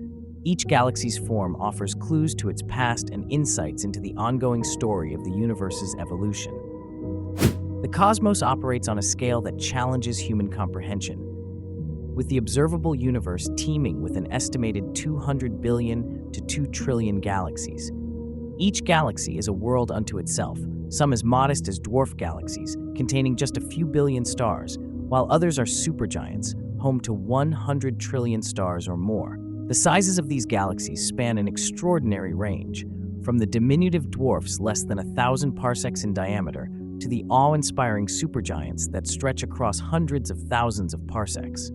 each galaxy's form offers clues to its past and insights into the ongoing story of the universe's evolution. The cosmos operates on a scale that challenges human comprehension, with the observable universe teeming with an estimated 200 billion to 2 trillion galaxies. Each galaxy is a world unto itself, some as modest as dwarf galaxies, containing just a few billion stars, while others are supergiants, home to 100 trillion stars or more. The sizes of these galaxies span an extraordinary range, from the diminutive dwarfs less than 1,000 parsecs in diameter to the awe-inspiring supergiants that stretch across hundreds of thousands of parsecs.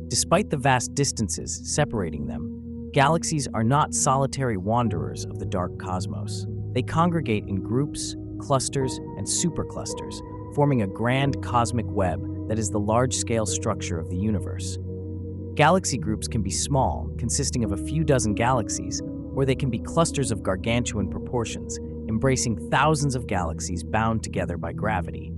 Despite the vast distances separating them, galaxies are not solitary wanderers of the dark cosmos. They congregate in groups, clusters, and superclusters, forming a grand cosmic web that is the large-scale structure of the universe. Galaxy groups can be small, consisting of a few dozen galaxies, or they can be clusters of gargantuan proportions, embracing thousands of galaxies bound together by gravity.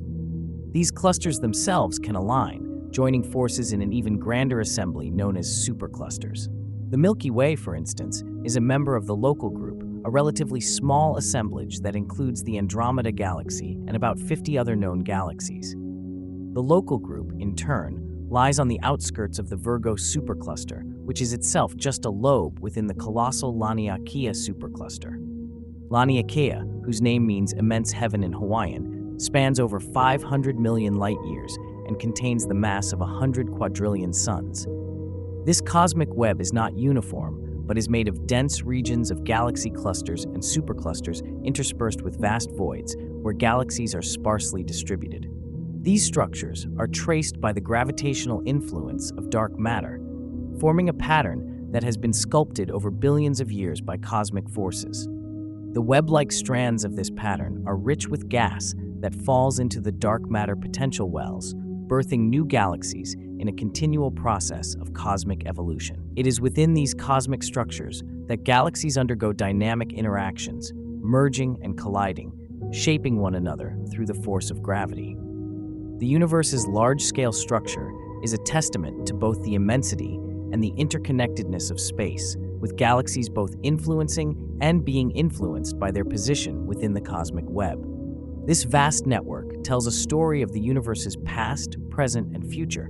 These clusters themselves can align, joining forces in an even grander assembly known as superclusters. The Milky Way, for instance, is a member of the Local Group, a relatively small assemblage that includes the Andromeda Galaxy and about 50 other known galaxies. The Local Group, in turn, lies on the outskirts of the Virgo supercluster, which is itself just a lobe within the colossal Laniakea supercluster. Laniakea, whose name means immense heaven in Hawaiian, spans over 500 million light-years and contains the mass of 100 quadrillion suns. This cosmic web is not uniform, but is made of dense regions of galaxy clusters and superclusters interspersed with vast voids where galaxies are sparsely distributed. These structures are traced by the gravitational influence of dark matter, forming a pattern that has been sculpted over billions of years by cosmic forces. The web-like strands of this pattern are rich with gas that falls into the dark matter potential wells, birthing new galaxies in a continual process of cosmic evolution. It is within these cosmic structures that galaxies undergo dynamic interactions, merging and colliding, shaping one another through the force of gravity. The universe's large-scale structure is a testament to both the immensity and the interconnectedness of space, with galaxies both influencing and being influenced by their position within the cosmic web. This vast network tells a story of the universe's past, present, and future,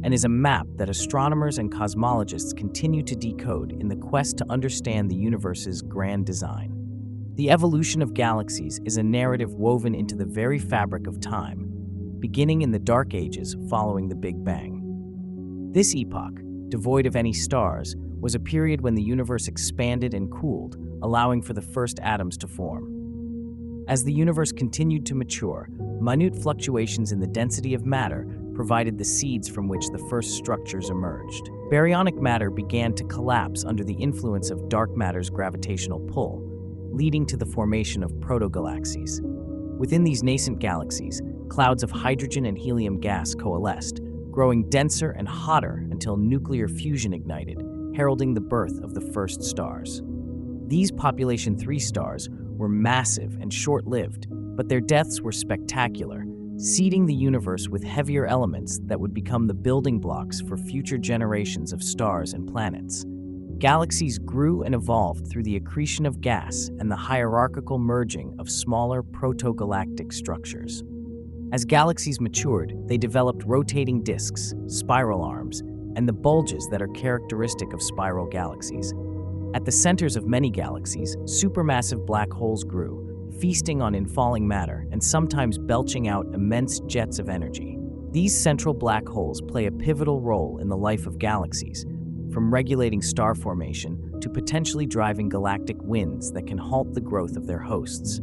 and is a map that astronomers and cosmologists continue to decode in the quest to understand the universe's grand design. The evolution of galaxies is a narrative woven into the very fabric of time, beginning in the Dark Ages following the Big Bang. This epoch, devoid of any stars, was a period when the universe expanded and cooled, allowing for the first atoms to form. As the universe continued to mature, minute fluctuations in the density of matter provided the seeds from which the first structures emerged. Baryonic matter began to collapse under the influence of dark matter's gravitational pull, leading to the formation of protogalaxies. Within these nascent galaxies, clouds of hydrogen and helium gas coalesced, growing denser and hotter until nuclear fusion ignited, heralding the birth of the first stars. These population 3 stars were massive and short-lived, but their deaths were spectacular, seeding the universe with heavier elements that would become the building blocks for future generations of stars and planets. Galaxies grew and evolved through the accretion of gas and the hierarchical merging of smaller protogalactic structures. As galaxies matured, they developed rotating disks, spiral arms, and the bulges that are characteristic of spiral galaxies. At the centers of many galaxies, supermassive black holes grew, feasting on infalling matter and sometimes belching out immense jets of energy. These central black holes play a pivotal role in the life of galaxies, from regulating star formation to potentially driving galactic winds that can halt the growth of their hosts.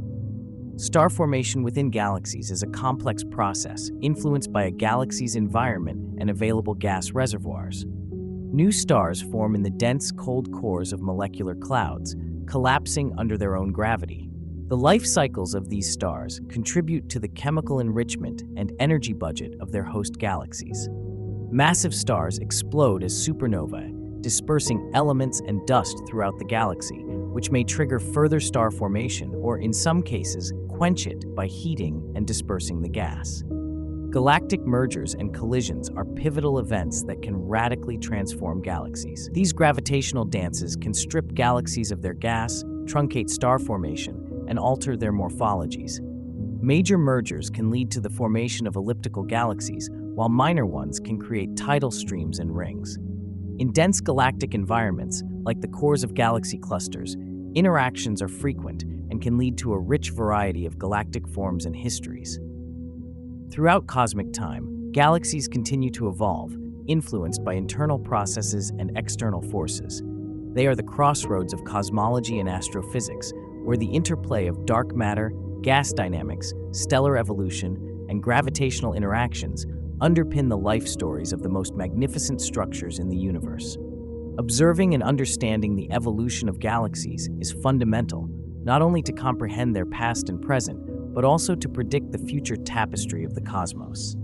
Star formation within galaxies is a complex process influenced by a galaxy's environment and available gas reservoirs. New stars form in the dense, cold cores of molecular clouds, collapsing under their own gravity. The life cycles of these stars contribute to the chemical enrichment and energy budget of their host galaxies. Massive stars explode as supernovae, dispersing elements and dust throughout the galaxy, which may trigger further star formation or, in some cases, quench it by heating and dispersing the gas. Galactic mergers and collisions are pivotal events that can radically transform galaxies. These gravitational dances can strip galaxies of their gas, truncate star formation, and alter their morphologies. Major mergers can lead to the formation of elliptical galaxies, while minor ones can create tidal streams and rings. In dense galactic environments, like the cores of galaxy clusters, interactions are frequent and can lead to a rich variety of galactic forms and histories. Throughout cosmic time, galaxies continue to evolve, influenced by internal processes and external forces. They are the crossroads of cosmology and astrophysics, where the interplay of dark matter, gas dynamics, stellar evolution, and gravitational interactions underpin the life stories of the most magnificent structures in the universe. Observing and understanding the evolution of galaxies is fundamental, not only to comprehend their past and present, but also to predict the future tapestry of the cosmos.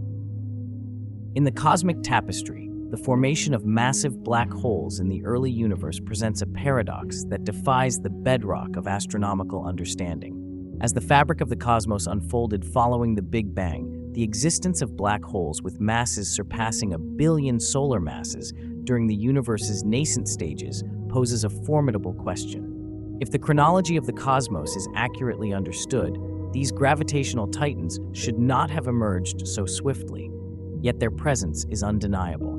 In the cosmic tapestry, the formation of massive black holes in the early universe presents a paradox that defies the bedrock of astronomical understanding. As the fabric of the cosmos unfolded following the Big Bang, the existence of black holes with masses surpassing 1 billion solar masses during the universe's nascent stages poses a formidable question. If the chronology of the cosmos is accurately understood, these gravitational titans should not have emerged so swiftly, yet their presence is undeniable.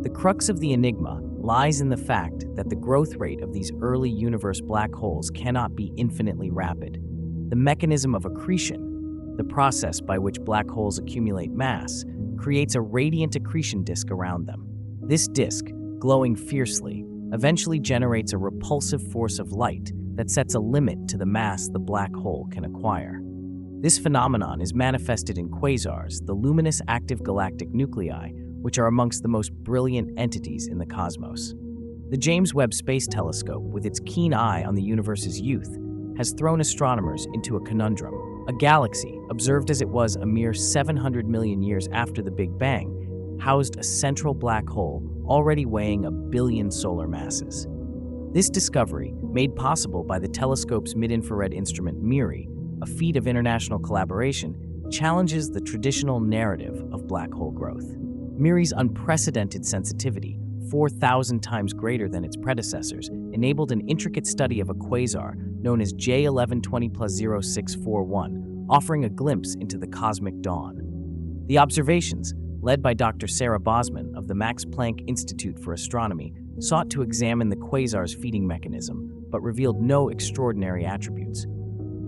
The crux of the enigma lies in the fact that the growth rate of these early universe black holes cannot be infinitely rapid. The mechanism of accretion, the process by which black holes accumulate mass, creates a radiant accretion disk around them. This disk, glowing fiercely, eventually generates a repulsive force of light that sets a limit to the mass the black hole can acquire. This phenomenon is manifested in quasars, the luminous active galactic nuclei, which are amongst the most brilliant entities in the cosmos. The James Webb Space Telescope, with its keen eye on the universe's youth, has thrown astronomers into a conundrum. A galaxy, observed as it was a mere 700 million years after the Big Bang, housed a central black hole already weighing 1 billion solar masses. This discovery, made possible by the telescope's mid-infrared instrument MIRI, a feat of international collaboration, challenges the traditional narrative of black hole growth. MIRI's unprecedented sensitivity, 4,000 times greater than its predecessors, enabled an intricate study of a quasar known as J1120+0641, offering a glimpse into the cosmic dawn. The observations, led by Dr. Sarah Bosman of the Max Planck Institute for Astronomy, sought to examine the quasar's feeding mechanism, but revealed no extraordinary attributes.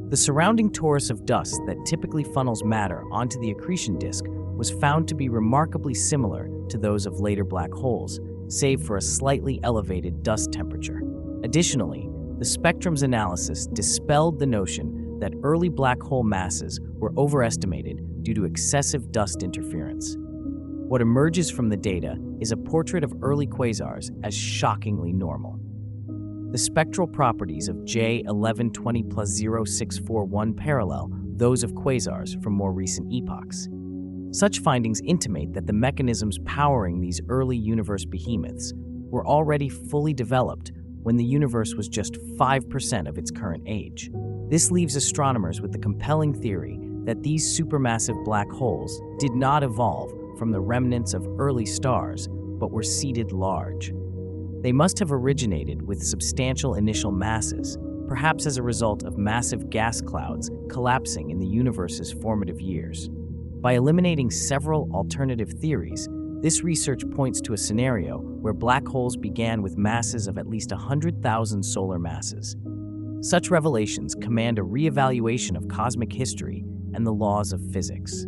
The surrounding torus of dust that typically funnels matter onto the accretion disk was found to be remarkably similar to those of later black holes, save for a slightly elevated dust temperature. Additionally, the spectrum's analysis dispelled the notion that early black hole masses were overestimated due to excessive dust interference. What emerges from the data is a portrait of early quasars as shockingly normal. The spectral properties of J1120+0641 parallel those of quasars from more recent epochs. Such findings intimate that the mechanisms powering these early universe behemoths were already fully developed when the universe was just 5% of its current age. This leaves astronomers with the compelling theory that these supermassive black holes did not evolve from the remnants of early stars, but were seeded large. They must have originated with substantial initial masses, perhaps as a result of massive gas clouds collapsing in the universe's formative years. By eliminating several alternative theories, this research points to a scenario where black holes began with masses of at least 100,000 solar masses. Such revelations command a reevaluation of cosmic history and the laws of physics.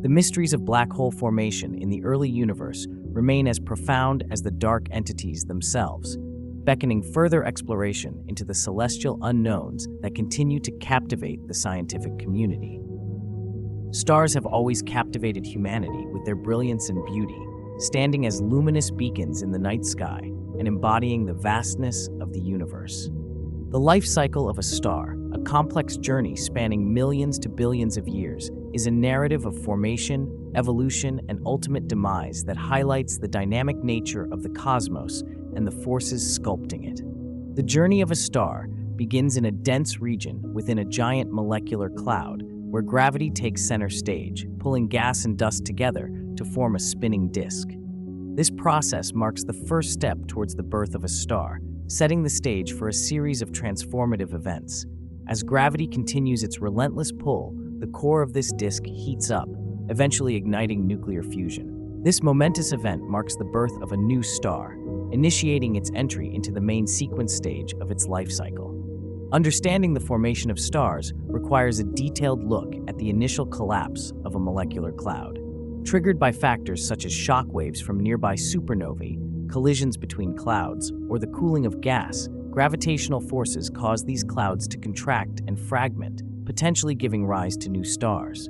The mysteries of black hole formation in the early universe remain as profound as the dark entities themselves, beckoning further exploration into the celestial unknowns that continue to captivate the scientific community. Stars have always captivated humanity with their brilliance and beauty, standing as luminous beacons in the night sky and embodying the vastness of the universe. The life cycle of a star, a complex journey spanning millions to billions of years, is a narrative of formation, evolution, and ultimate demise that highlights the dynamic nature of the cosmos and the forces sculpting it. The journey of a star begins in a dense region within a giant molecular cloud, where gravity takes center stage, pulling gas and dust together to form a spinning disk. This process marks the first step towards the birth of a star, setting the stage for a series of transformative events. As gravity continues its relentless pull, the core of this disk heats up, eventually igniting nuclear fusion. This momentous event marks the birth of a new star, initiating its entry into the main sequence stage of its life cycle. Understanding the formation of stars requires a detailed look at the initial collapse of a molecular cloud. Triggered by factors such as shock waves from nearby supernovae, collisions between clouds, or the cooling of gas, gravitational forces cause these clouds to contract and fragment, potentially giving rise to new stars.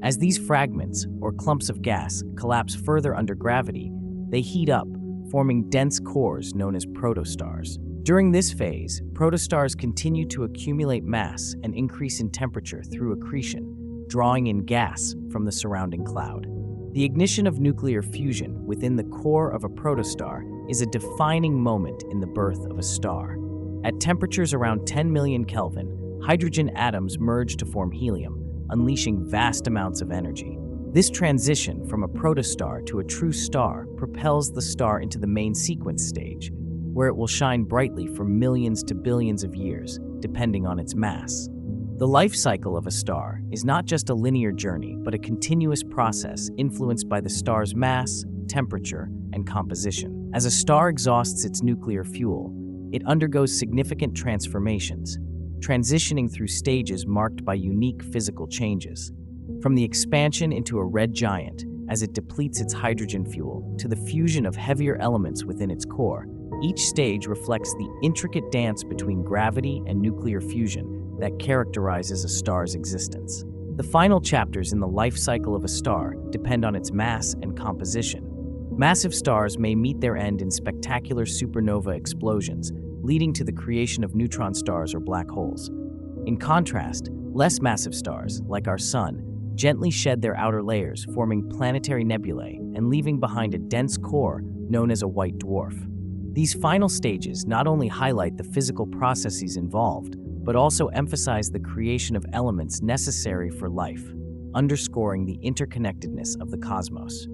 As these fragments, or clumps of gas, collapse further under gravity, they heat up, forming dense cores known as protostars. During this phase, protostars continue to accumulate mass and increase in temperature through accretion, drawing in gas from the surrounding cloud. The ignition of nuclear fusion within the core of a protostar is a defining moment in the birth of a star. At temperatures around 10 million Kelvin, hydrogen atoms merge to form helium, unleashing vast amounts of energy. This transition from a protostar to a true star propels the star into the main sequence stage, where it will shine brightly for millions to billions of years, depending on its mass. The life cycle of a star is not just a linear journey, but a continuous process influenced by the star's mass, temperature, and composition. As a star exhausts its nuclear fuel, it undergoes significant transformations, transitioning through stages marked by unique physical changes. From the expansion into a red giant, as it depletes its hydrogen fuel, to the fusion of heavier elements within its core, each stage reflects the intricate dance between gravity and nuclear fusion that characterizes a star's existence. The final chapters in the life cycle of a star depend on its mass and composition. Massive stars may meet their end in spectacular supernova explosions, leading to the creation of neutron stars or black holes. In contrast, less massive stars, like our Sun, gently shed their outer layers, forming planetary nebulae and leaving behind a dense core known as a white dwarf. These final stages not only highlight the physical processes involved, but also emphasize the creation of elements necessary for life, underscoring the interconnectedness of the cosmos.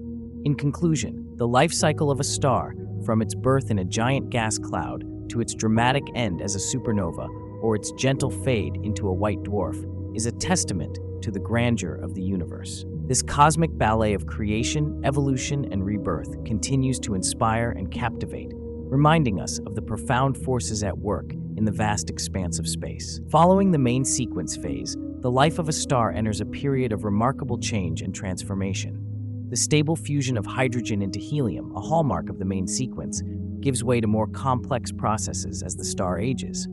In conclusion, the life cycle of a star, from its birth in a giant gas cloud to its dramatic end as a supernova or its gentle fade into a white dwarf, is a testament to the grandeur of the universe. This cosmic ballet of creation, evolution, and rebirth continues to inspire and captivate, reminding us of the profound forces at work in the vast expanse of space. Following the main sequence phase, the life of a star enters a period of remarkable change and transformation. The stable fusion of hydrogen into helium, a hallmark of the main sequence, gives way to more complex processes as the star ages.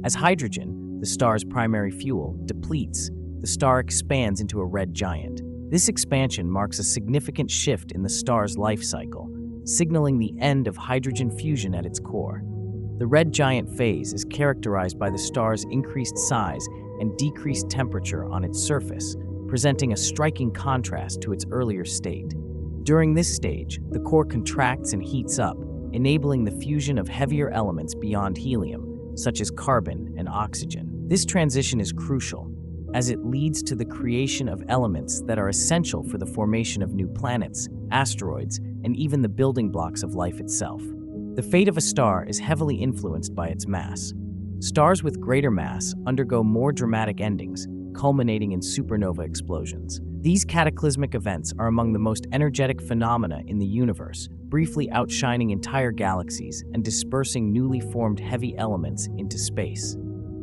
As hydrogen, the star's primary fuel, depletes, the star expands into a red giant. This expansion marks a significant shift in the star's life cycle, signaling the end of hydrogen fusion at its core. The red giant phase is characterized by the star's increased size and decreased temperature on its surface, presenting a striking contrast to its earlier state. During this stage, the core contracts and heats up, enabling the fusion of heavier elements beyond helium, such as carbon and oxygen. This transition is crucial, as it leads to the creation of elements that are essential for the formation of new planets, asteroids, and even the building blocks of life itself. The fate of a star is heavily influenced by its mass. Stars with greater mass undergo more dramatic endings, culminating in supernova explosions. These cataclysmic events are among the most energetic phenomena in the universe, briefly outshining entire galaxies and dispersing newly formed heavy elements into space.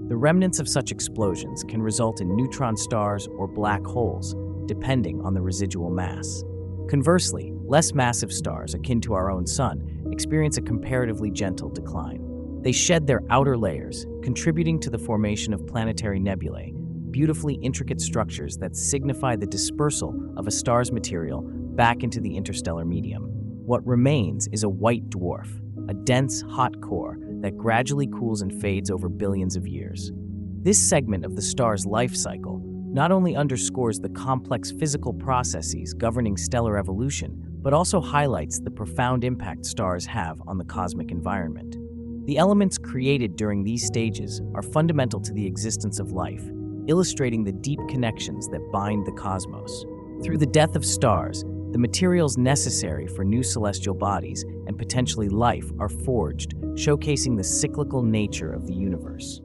The remnants of such explosions can result in neutron stars or black holes, depending on the residual mass. Conversely, less massive stars, akin to our own Sun, experience a comparatively gentle decline. They shed their outer layers, contributing to the formation of planetary nebulae, beautifully intricate structures that signify the dispersal of a star's material back into the interstellar medium. What remains is a white dwarf, a dense, hot core that gradually cools and fades over billions of years. This segment of the star's life cycle not only underscores the complex physical processes governing stellar evolution, but also highlights the profound impact stars have on the cosmic environment. The elements created during these stages are fundamental to the existence of life, illustrating the deep connections that bind the cosmos. Through the death of stars, the materials necessary for new celestial bodies and potentially life are forged, showcasing the cyclical nature of the universe.